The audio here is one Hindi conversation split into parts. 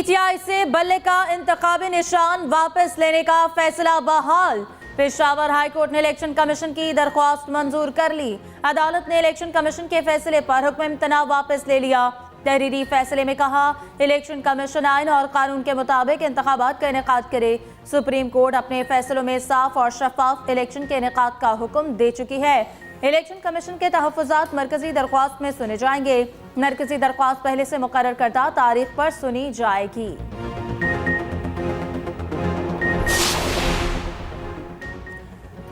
पीटीआई से बल्ले का इंतखाबी निशान वापस लेने का फैसला बहाल। पेशावर हाई कोर्ट ने इलेक्शन कमीशन की दरख्वास्त मंजूर कर ली। अदालत ने इलेक्शन कमीशन के फैसले पर हुक्म इम्तना वापस ले लिया। तहरीरी फैसले में कहा, इलेक्शन कमीशन आइन और कानून के मुताबिक इंतखाबात का इनेकाद करे। सुप्रीम कोर्ट अपने फैसलों में साफ और शफाफ इलेक्शन के इनेकाद का हुक्म दे चुकी है। इलेक्शन कमीशन के तहफ़्फ़ुज़ात मरकजी दरख्वास्त में सुने जाएंगे। मरकजी दरख्वास्त पहले से मुकर्रर करदा तारीख पर सुनी जाएगी।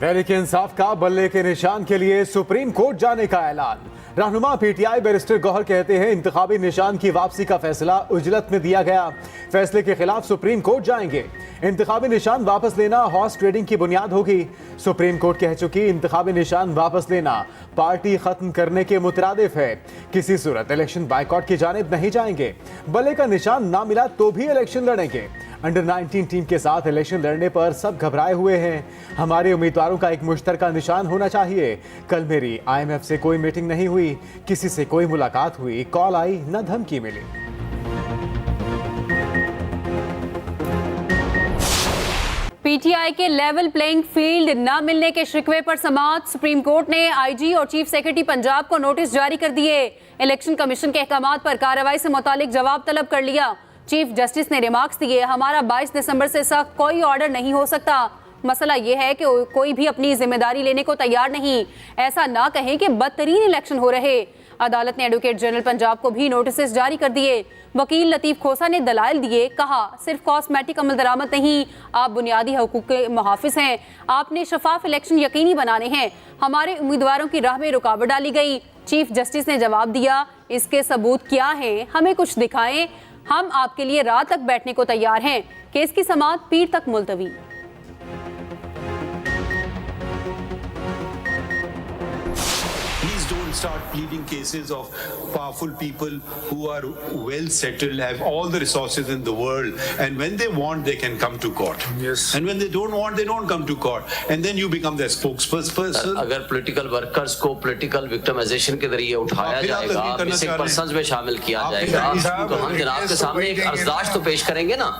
तहरीक इंसाफ का बल्ले के निशान के लिए सुप्रीम कोर्ट जाने का ऐलान। रहनुमा पीटीआई बैरिस्टर गौहर कहते हैं, इंतखाबी निशान की वापसी का फैसला उजलत में दिया गया। फैसले के खिलाफ सुप्रीम कोर्ट जाएंगे। इंतखाबी निशान वापस लेना हॉर्स ट्रेडिंग की बुनियाद होगी। सुप्रीम कोर्ट कह चुकी, इंतखाबी निशान वापस लेना पार्टी खत्म करने के मुतरादिफ है। किसी सूरत इलेक्शन बायकॉट की जानिब नहीं जाएंगे। बल्ले का निशान ना मिला तो भी इलेक्शन लड़ेंगे। अंडर 19 टीम के साथ इलेक्शन लड़ने पर सब घबराए हुए हैं। हमारे उम्मीदवारों का एक मुश्तरका निशान होना चाहिए। कल मेरी IMF से कोई मीटिंग नहीं हुई, किसी से कोई मुलाकात हुई, कॉल आई न धमकी मिली। पीटीआई के लेवल प्लेइंग फील्ड न मिलने के शिकवे पर समाअत। सुप्रीम कोर्ट ने IG और चीफ सेक्रेटरी पंजाब को नोटिस जारी कर दिए। इलेक्शन कमीशन के अहकामात पर कार्रवाई से मुतालिक जवाब तलब कर लिया। चीफ जस्टिस ने रिमार्क्स दिए, हमारा 22 दिसंबर से सख्त कोई ऑर्डर नहीं हो सकता। मसला यह है कि कोई भी अपनी जिम्मेदारी लेने को तैयार नहीं। ऐसा ना कहें कि बदतरीन इलेक्शन हो रहे। अदालत ने एडवोकेट जनरल पंजाब को भी नोटिस जारी कर दिए। वकील लतीफ खोसा ने दलाइल दिए, कहा सिर्फ कॉस्मेटिक अमल दरामद नहीं, आप बुनियादी हकूक के मुहाफिज हैं। आपने शफाफ इलेक्शन यकीनी बनाने हैं। हमारे उम्मीदवारों की राह में रुकावट डाली गई। चीफ जस्टिस ने जवाब दिया, इसके सबूत क्या हैं, हमें कुछ दिखाएं। हम आपके लिए रात तक बैठने को तैयार हैं। केस की समाअत पीर तक मुलतवी। Don't start pleading cases of powerful people who are well settled, have all the resources in the world, and when they want they can come to court. Yes. And when they don't want they don't come to court, and then you become their spokesperson. अगर पॉलिटिकल वर्कर्स को पॉलिटिकल विक्टिमाइजेशन के जरिए उठाया जाएगा, मिसिंग पर्संस में शामिल किया जाएगा, तो हम जनाब के सामने एक अर्जदाश्त तो पेश करेंगे ना।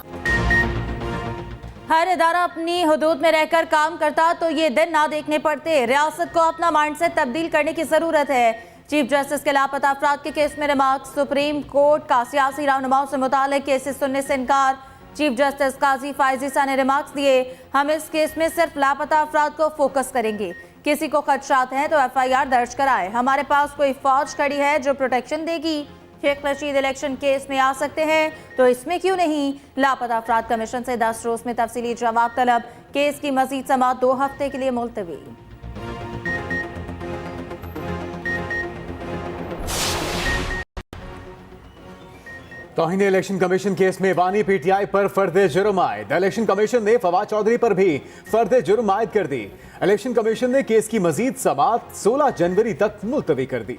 हर इदारा अपनी हुदूद में रहकर काम करता तो ये दिन ना देखने पड़ते। रियासत को अपना माइंडसेट तब्दील करने की जरूरत है। चीफ जस्टिस के लापता अफराद के केस में रिमार्क्स। सुप्रीम कोर्ट का सियासी रहनुमाओं से मुताल्लिक केसेस सुनने से इनकार। चीफ जस्टिस काजी फाइज ईसा ने रिमार्क्स दिए, हम इस केस में सिर्फ लापता अफराद को फोकस करेंगे। किसी को खदशात हैं तो FIR दर्ज कराए। हमारे पास कोई फौज खड़ी है जो प्रोटेक्शन देगी। शेख रशीद इलेक्शन केस में आ सकते हैं तो इसमें क्यों नहीं। लापता अफराद कमीशन से 10 रोज में तफसीली जवाब तलब। केस की मजीद समाअत 2 हफ्ते के लिए मुलतवी। तौहीन इलेक्शन कमीशन केस में बानी PTI पर फर्द जुर्म आयद। इलेक्शन कमीशन ने फवाद चौधरी पर भी फर्द जुर्म आयद कर दी। इलेक्शन कमीशन ने केस की मजीद समाअत 16 जनवरी तक मुलतवी कर दी।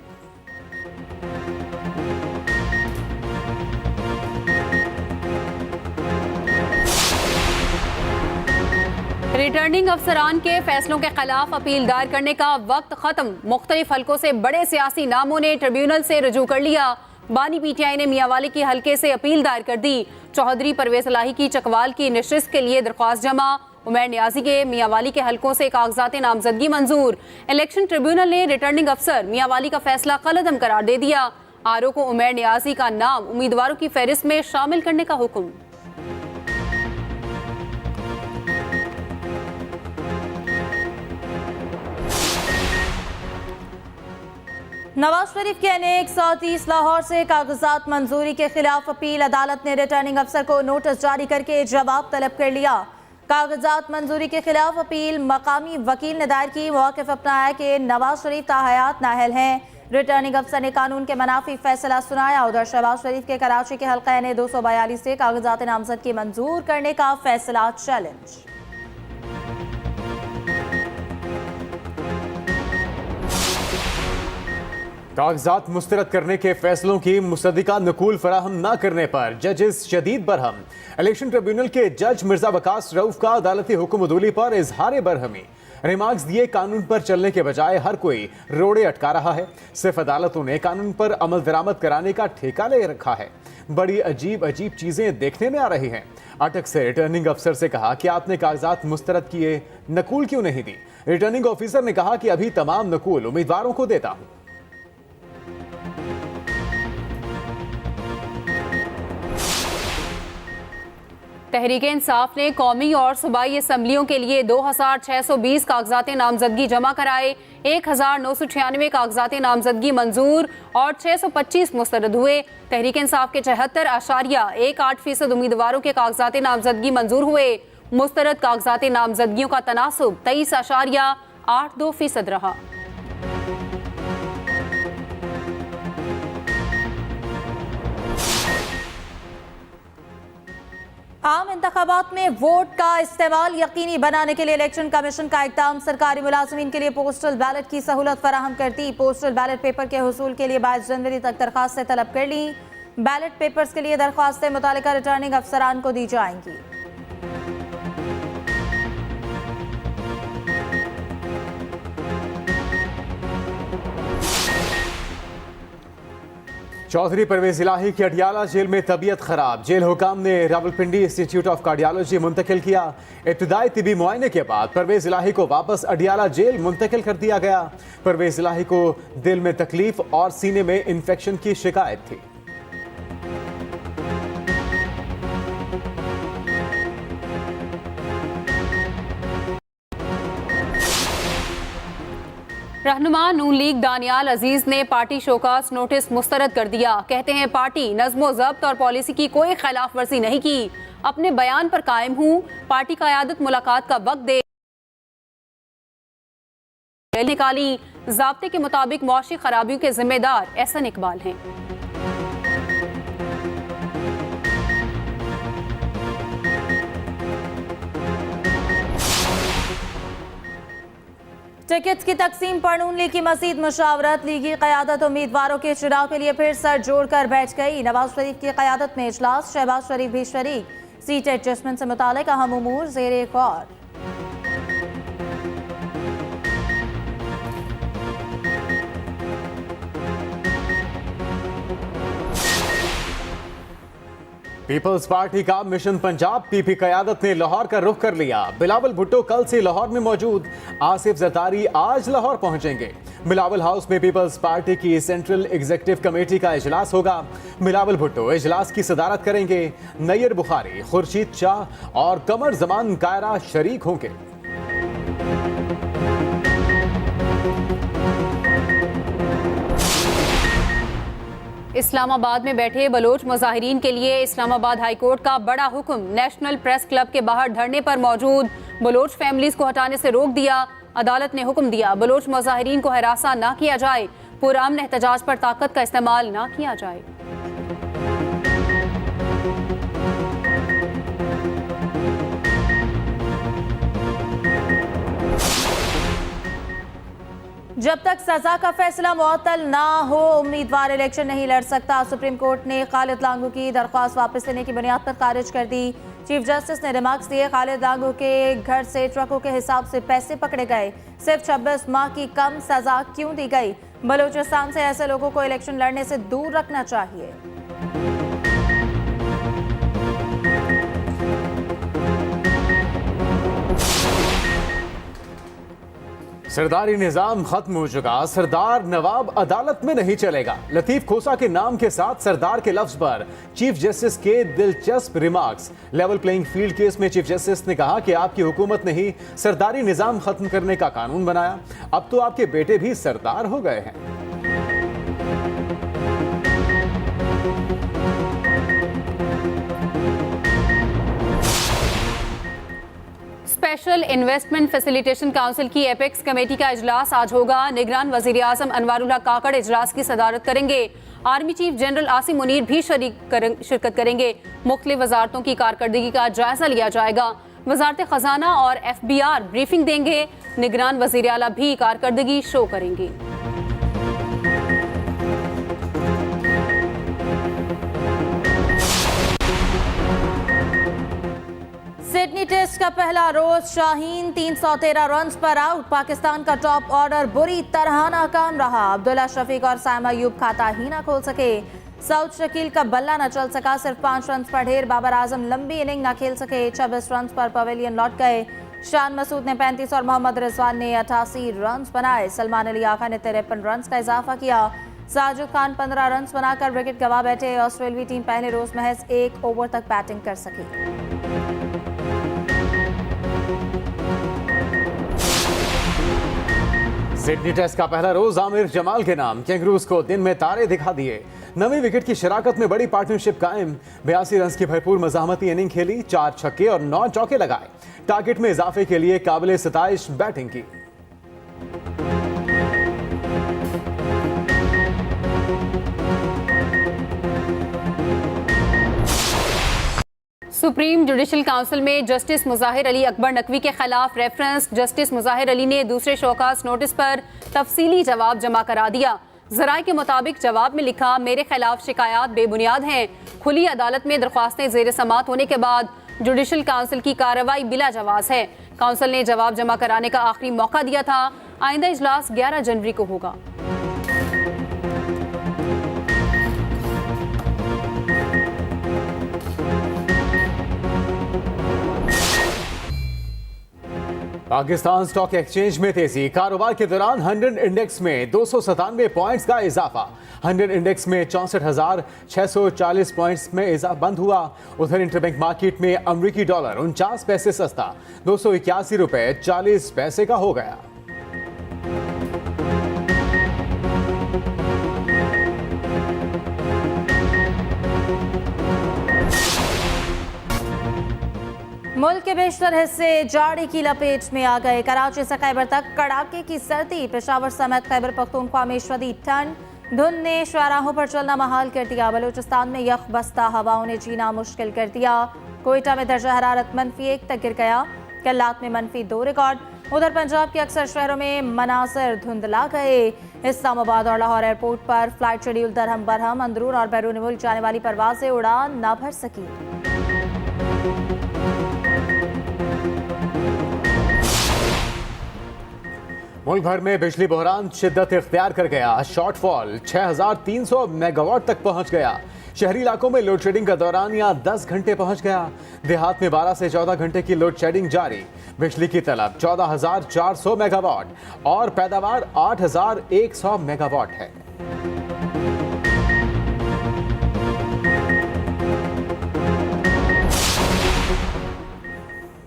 रिटर्निंग अफसरान के फैसलों के खिलाफ अपील दायर करने का वक्त खत्म। मुख्तलिफ हलकों से बड़े सियासी नामों ने ट्रिब्यूनल से रजू कर लिया। बानी PTI ने मियांवाली की हलके से अपील दायर कर दी। चौधरी परवेज इलाही की चकवाल की नशिस्त के लिए दरख्वास्त जमा। उमैर नियाजी के मियांवाली के हलकों से कागजात नामजदगी मंजूर। इलेक्शन ट्रिब्यूनल ने रिटर्निंग अफसर मियांवाली का फैसला कलअदम करार दे दिया। RO को उमैर नियाजी का नाम उम्मीदवारों की फहरिस्त में शामिल करने का हुक्म। नवाज शरीफ के NA 130 लाहौर से कागजात मंजूरी के खिलाफ अपील। अदालत ने रिटर्निंग अफसर को नोटिस जारी करके जवाब तलब कर लिया। कागजात मंजूरी के खिलाफ अपील मकामी वकील ने दायर की। मौक़िफ़ अपनाया कि नवाज शरीफ ताहयात नाअहल हैं। रिटर्निंग अफसर ने कानून के मनाफी फैसला सुनाया। उधर शहबाज शरीफ के कराची के हल्का NA 242 से कागजात नामजदगी मंजूर करने का फैसला चैलेंज। कागजात मुस्तरद करने के फैसलों की मुसद्दिका नकूल फराहम न करने पर जजेस शदीद बरहम। इलेक्शन ट्रिब्यूनल के जज मिर्जा वकास रऊफ का अदालती हुक्म अदूली पर इजहार बरहमी। रिमार्क्स दिए, कानून पर चलने के बजाय हर कोई रोड़े अटका रहा है। सिर्फ अदालतों ने कानून पर अमल दरामद कराने का ठेका ले रखा है। बड़ी अजीब अजीब चीजें देखने में आ रही हैं। अटक से रिटर्निंग अफसर से कहा कि आपने कागजात मुस्तरद किए, नकूल क्यों नहीं दी? रिटर्निंग ऑफिसर ने कहा कि अभी तमाम नकूल उम्मीदवारों को देता हूं। तहरीक इंसाफ ने कौमी और सूबाई असम्बलियों के लिए 2620 कागजात नामजदगी जमा कराए। 1996 कागजात नामजदगी मंजूर और 625 मुस्तरद हुए। तहरीक इंसाफ के 74.18% उम्मीदवारों के कागजात नामजदगी मंजूर हुए। मुस्तरद कागजात नामजदगियों का तनासुब 23.82% रहा। आम इंतखाबात में वोट का इस्तेमाल यकीनी बनाने के लिए इलेक्शन कमीशन का इक़दाम। सरकारी मुलाजमीन के लिए पोस्टल बैलेट की सहूलत फराहम करती। पोस्टल बैलेट पेपर के हुसूल के लिए 22 जनवरी तक दरख्वास्तें तलब कर ली। बैलेट पेपर्स के लिए दरख्वास्तें मुतालिका रिटर्निंग अफसरान को दी जाएंगी। चौधरी परवेज इलाही की अडियाला जेल में तबीयत खराब। जेल हुकाम ने रावलपिंडी इंस्टीट्यूट ऑफ कार्डियोलॉजी मुंतकिल किया। इब्तिदाई तिबी मुआयने के बाद परवेज इलाही को वापस अडियाला जेल मुंतकिल कर दिया गया। परवेज इलाही को दिल में तकलीफ और सीने में इंफेक्शन की शिकायत थी। रहनुमा नून लीग दानियाल अजीज ने पार्टी शोकास नोटिस मुस्तरद कर दिया। कहते हैं पार्टी नज़्मो ज़ब्त और पॉलिसी की कोई खिलाफ वर्जी नहीं की, अपने बयान पर कायम हूँ। पार्टी क़यादत मुलाकात का वक्त दे निकाली। ज़ाब्ते के मुताबिक मौशी खराबियों के जिम्मेदार एहसन इकबाल हैं। टिकट की तकसीम पर नून लीग की मजीद मुशावरत। लीगी क़यादत उम्मीदवारों के चुनाव के लिए फिर सर जोड़कर बैठ गई। नवाज शरीफ की क़यादत में इजलास, शहबाज शरीफ भी शरीक। सीट एडजस्टमेंट से मुतालिक अहम उमूर ज़ेरे गौर। पीपल्स पार्टी का मिशन पंजाब पीपी क़यादत ने लाहौर का रुख कर लिया। बिलावल भुट्टो कल से लाहौर में मौजूद। आसिफ जरदारी आज लाहौर पहुंचेंगे। बिलावल हाउस में पीपल्स पार्टी की सेंट्रल एग्जीक्यूटिव कमेटी का इजलास होगा। बिलावल भुट्टो इजलास की सदारत करेंगे। नैयर बुखारी, खुर्शीद शाह और कमर जमान कायरा शरीक होंगे। इस्लामाबाद में बैठे बलोच मुजाहिरीन के लिए इस्लामाबाद हाई कोर्ट का बड़ा हुक्म। नेशनल प्रेस क्लब के बाहर धरने पर मौजूद बलोच फैमिलीज को हटाने से रोक दिया। अदालत ने हुक्म दिया बलोच मुजाहिरीन को हरासा ना किया जाए, पुरअमन एहतजाज पर ताकत का इस्तेमाल ना किया जाए। जब तक सजा का फैसला मुअत्तल ना हो उम्मीदवार इलेक्शन नहीं लड़ सकता। सुप्रीम कोर्ट ने खालिद लांगू की दरख्वास्त वापस लेने की बुनियाद पर खारिज कर दी। चीफ जस्टिस ने रिमार्क्स दिए, खालिद लांगू के घर से ट्रकों के हिसाब से पैसे पकड़े गए, सिर्फ 26 माह की कम सजा क्यों दी गई? बलूचिस्तान से ऐसे लोगों को इलेक्शन लड़ने से दूर रखना चाहिए। सरदारी निजाम खत्म हो चुका। सरदार नवाब अदालत में नहीं चलेगा। लतीफ खोसा के नाम के साथ सरदार के लफ्ज पर चीफ जस्टिस के दिलचस्प remarks. Level playing field case में चीफ जस्टिस ने कहा कि आपकी हुकूमत ने ही सरदारी निजाम खत्म करने का कानून बनाया, अब तो आपके बेटे भी सरदार हो गए हैं। स्पेशल इन्वेस्टमेंट फैसिलिटेशन काउंसिल की एपेक्स कमेटी का इजलास आज होगा। निगरान वजीर आजम अनवारुल हक काकड़ इजलास की सदारत करेंगे। Army chief general Asim Munir भी शिरकत करेंगे। मुख्तलिफ वजारतों की कारकर्दगी का जायजा लिया जाएगा। वजारत खजाना और FBR ब्रीफिंग देंगे। निगरान वजीर आला भी कारकर्दगी शो करेंगी। सिडनी सिडनी टेस्ट का पहला रोज शाहीन 313 रन पर आउट। पाकिस्तान का टॉप ऑर्डर बुरी तरह नाकाम रहा। अब्दुल्ला शफीक और साइम अयूब खाता ही ना खोल सके। साउथ शकील का बल्ला न चल सका, सिर्फ 5 रन पर ढेर। बाबर आजम लंबी इनिंग न खेल सके, 26 रन पर पवेलियन लौट गए। शान मसूद ने 35 और मोहम्मद रिजवान ने 88 रन बनाए। सलमान अली आका ने 53 रन का इजाफा किया। साजिद खान 15 रन बनाकर विकेट गंवा बैठे। ऑस्ट्रेलियाई टीम पहले रोज महज 1 ओवर तक बैटिंग कर सकी। सिडनी टेस्ट का पहला रोज आमिर जमाल के नाम। कैंगरूज को दिन में तारे दिखा दिए। नवी विकेट की शराकत में बड़ी पार्टनरशिप कायम। 82 रन की भरपूर मज़ाहमती इनिंग खेली, 4 छक्के और 9 चौके लगाए। टारगेट में इजाफे के लिए काबिल सताइश बैटिंग की। सुप्रीम जुडिशल काउंसिल में जस्टिस मुजाहिर अली अकबर नकवी के खिलाफ रेफरेंस। जस्टिस मुजाहिर अली ने दूसरे शोकास नोटिस पर तफसीली जवाब जमा करा दिया। जराए के मुताबिक जवाब में लिखा, मेरे खिलाफ शिकायत बेबुनियाद हैं। खुली अदालत में दरख्वास्तें जेर समात होने के बाद जुडिशल काउंसिल की कार्रवाई बिला जवाज है। काउंसिल ने जवाब जमा कराने का आखिरी मौका दिया था। आइंदा इजलास 11 जनवरी को होगा। पाकिस्तान स्टॉक एक्सचेंज में तेजी। कारोबार के दौरान 100 इंडेक्स में 297 पॉइंट्स का इजाफा। 100 इंडेक्स में 64,640 पॉइंट्स में बंद हुआ। उधर इंटरबैंक मार्केट में अमेरिकी डॉलर 49 पैसे सस्ता 281 रुपए 40 पैसे का हो गया। मुल्क के बेशतर हिस्से जाड़े की लपेट में आ गए। कराची से खैबर तक कड़ाके की सर्दी। पेशावर समेत खैबर पख्तूनख्वा में शदीद ठंड। धुंध ने शाहराहों पर चलना महाल कर दिया। बलूचिस्तान में यख बस्ता हवाओं ने जीना मुश्किल कर दिया। कोयटा में दर्जा हरारत -1 तक गिर गया। कल्लात में -2 रिकॉर्ड। उधर पंजाब के अक्सर शहरों में मनासर धुंधला गए। इस्लामाबाद और लाहौर एयरपोर्ट पर फ्लाइट शेड्यूल दरहम बरहम। अंदरून और बैरून मुल्क जाने वाली परवाजें उड़ान न भर सकी। मुल्क भर में बिजली बहरान शिद्दत इख्तियार कर गया। शॉर्टफॉल 6,300 मेगावाट तक पहुंच गया। शहरी इलाकों में लोड शेडिंग का दौरान यहाँ 10 घंटे पहुंच गया। देहात में 12 से 14 घंटे की लोड शेडिंग जारी। बिजली की तलब 14,400 मेगावाट और पैदावार 8,100 मेगावाट है।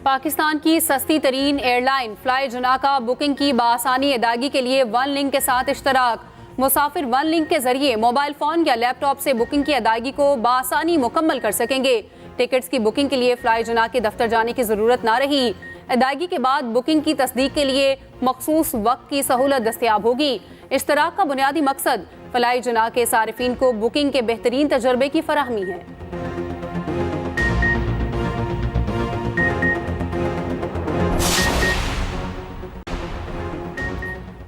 पाकिस्तान की सस्ती तरीन एयरलाइन फ्लाई जुना का बुकिंग की बासानी अदायगी के लिए वन लिंक के साथ इश्तराक। मुसाफिर वन लिंक के जरिए मोबाइल फोन या लैपटॉप से बुकिंग की अदायगी को बासानी मुकम्मल कर सकेंगे। टिकट्स की बुकिंग के लिए फ्लाई जुना के दफ्तर जाने की जरूरत ना रही। अदायगी के बाद बुकिंग की तस्दीक के लिए मखसूस वक्त की सहूलत दस्तयाब होगी। इश्तराक का बुनियादी मकसद फ्लाई जुना के सारिफीन को बुकिंग के बेहतरीन तजर्बे की फराहमी है।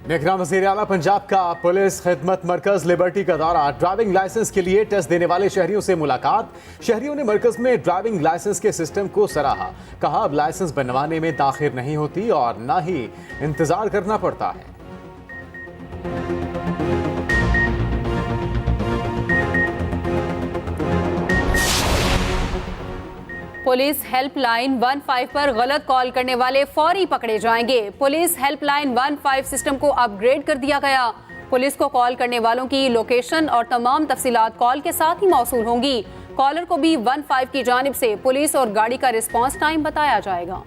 निगरान वज़ीर आला पंजाब का पुलिस खिदमत मरकज लिबर्टी का दौरा। ड्राइविंग लाइसेंस के लिए टेस्ट देने वाले शहरियों से मुलाकात। शहरियों ने मरकज में ड्राइविंग लाइसेंस के सिस्टम को सराहा। कहा, अब लाइसेंस बनवाने में ताखिर नहीं होती और ना ही इंतजार करना पड़ता है। पुलिस हेल्पलाइन 15 पर गलत कॉल करने वाले फौरी पकड़े जाएंगे। पुलिस हेल्पलाइन 15 सिस्टम को अपग्रेड कर दिया गया। पुलिस को कॉल करने वालों की लोकेशन और तमाम तफसीलात कॉल के साथ ही मौसूल होंगी। कॉलर को भी 15 की जानिब से पुलिस और गाड़ी का रिस्पांस टाइम बताया जाएगा।